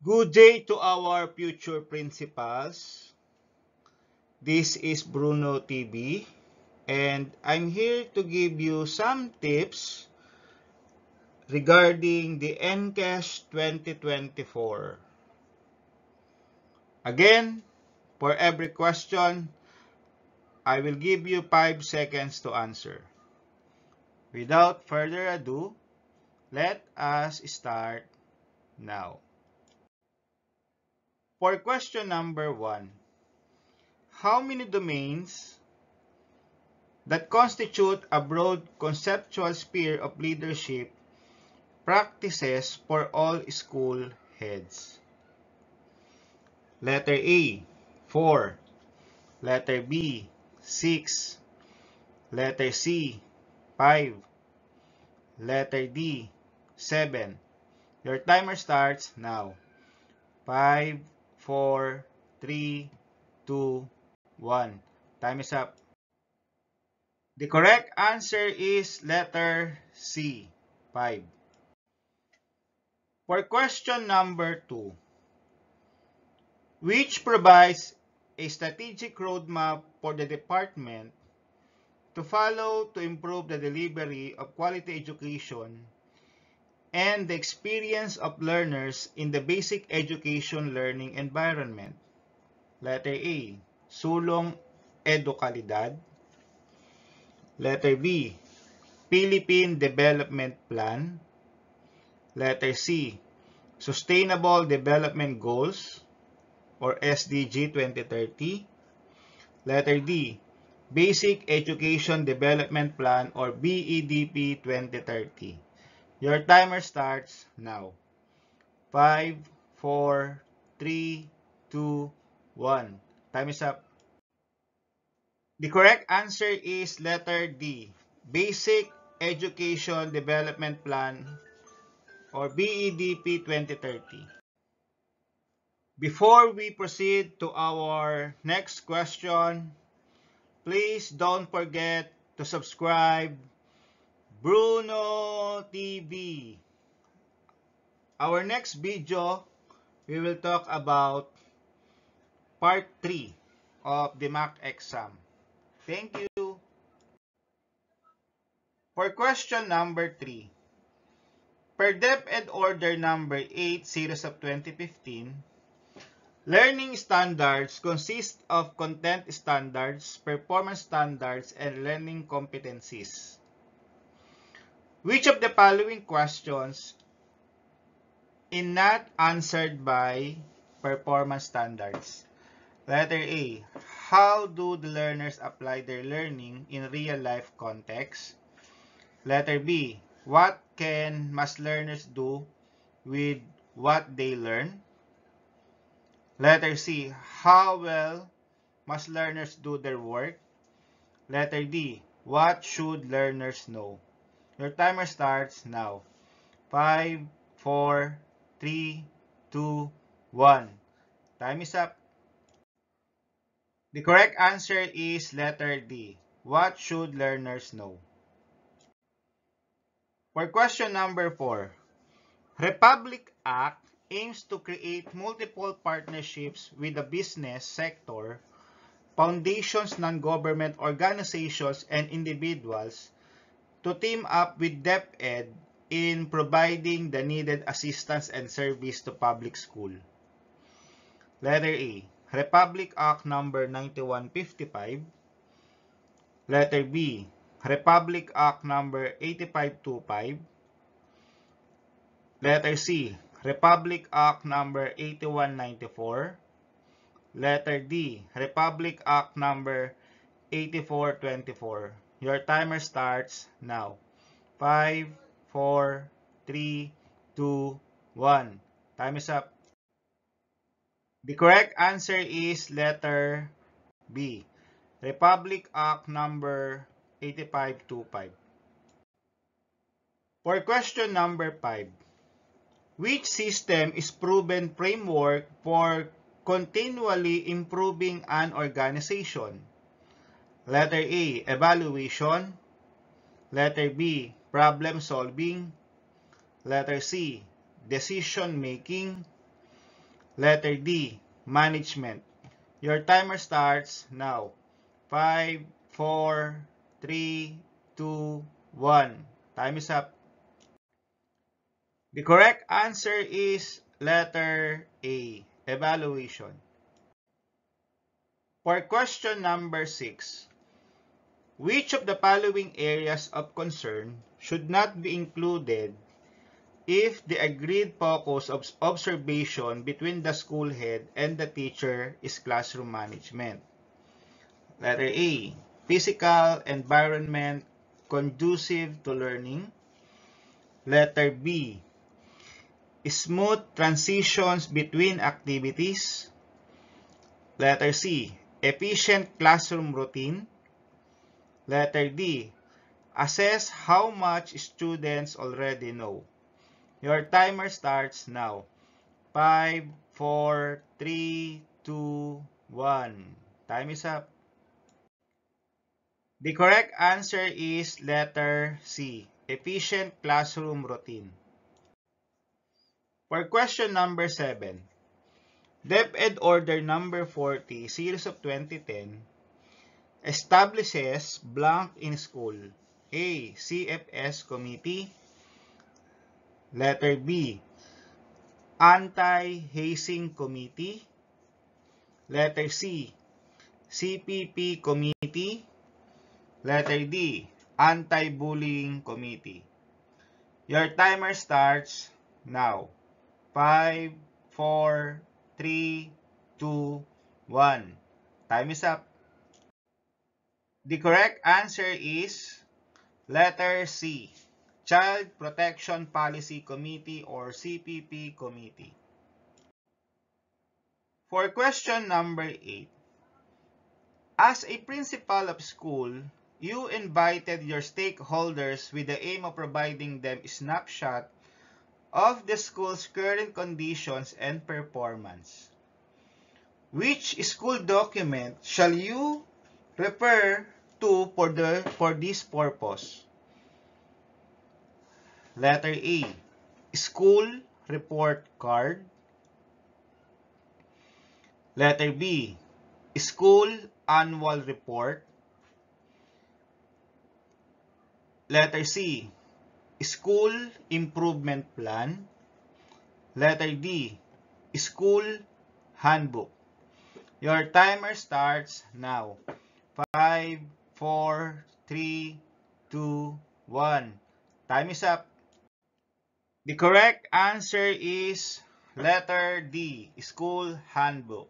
Good day to our future principals. This is Bruno TV and I'm here to give you some tips regarding the NCAS 2024. Again, for every question, I will give you 5 seconds to answer. Without further ado, let us start now. For question number 1, how many domains that constitute a broad conceptual sphere of leadership practices for all school heads? Letter A, 4. Letter B, 6. Letter C, 5. Letter D, 7. Your timer starts now. 5, 4, 3, 2, 1. Time is up. The correct answer is letter C, 5. For question number 2, which provides a strategic roadmap for the department to follow to improve the delivery of quality education and the experience of learners in the basic education learning environment? Letter A, Sulong Edukalidad. Letter B, Philippine Development Plan. Letter C, Sustainable Development Goals or SDG 2030. Letter D, Basic Education Development Plan or BEDP 2030. Your timer starts now. 5, 4, 3, 2, 1. Time is up. The correct answer is letter D, Basic Education Development Plan or BEDP 2030. Before we proceed to our next question, please don't forget to subscribe Bruno TV. Our next video, we will talk about part 3 of the mock exam. Thank you. For question number 3, per DepEd Order number 8 series of 2015, learning standards consist of content standards, performance standards, and learning competencies. Which of the following questions is not answered by performance standards? Letter A, how do the learners apply their learning in real-life context? Letter B, what must learners do with what they learn? Letter C, how well must learners do their work? Letter D, what should learners know? Your timer starts now. 5, 4, 3, 2, 1. Time is up. The correct answer is letter D. What should learners know? For question number 4, Republic Act aims to create multiple partnerships with the business sector, foundations, non-government organizations, and individuals to team up with DepEd in providing the needed assistance and service to public school. Letter A, Republic Act number 9155. Letter B, Republic Act number 8525. Letter C, Republic Act number 8194. Letter D, Republic Act number 8424. Your timer starts now. 5, 4, 3, 2, 1. Time is up. The correct answer is letter B, Republic Act number 8525. For question number 5, which system is proven framework for continually improving an organization? Letter A, evaluation. Letter B, problem solving. Letter C, decision making. Letter D, management. Your timer starts now. 5, 4, 3, 2, 1. Time is up. The correct answer is letter A, evaluation. For question number 6, which of the following areas of concern should not be included if the agreed focus of observation between the school head and the teacher is classroom management? Letter A, physical environment conducive to learning. Letter B, smooth transitions between activities. Letter C, efficient classroom routine. Letter D, assess how much students already know. Your timer starts now. 5, 4, 3, 2, 1. Time is up. The correct answer is letter C, efficient classroom routine. For question number 7, DepEd Order number 40, series of 2010, establishes blank in school. A, CFS Committee. Letter B, Anti-Hazing Committee. Letter C, CPP Committee. Letter D, Anti-Bullying Committee. Your timer starts now. 5, 4, 3, 2, 1. Time is up. The correct answer is letter C, Child Protection Policy Committee or CPP Committee. For question number 8, as a principal of school, you invited your stakeholders with the aim of providing them a snapshot of the school's current conditions and performance. Which school document shall you refer to for this purpose? Letter A, school report card. Letter B, school annual report. Letter C, school improvement plan. Letter D, school handbook. Your timer starts now. 5, 4, 3, 2, 1. Time is up. The correct answer is letter D, school handbook.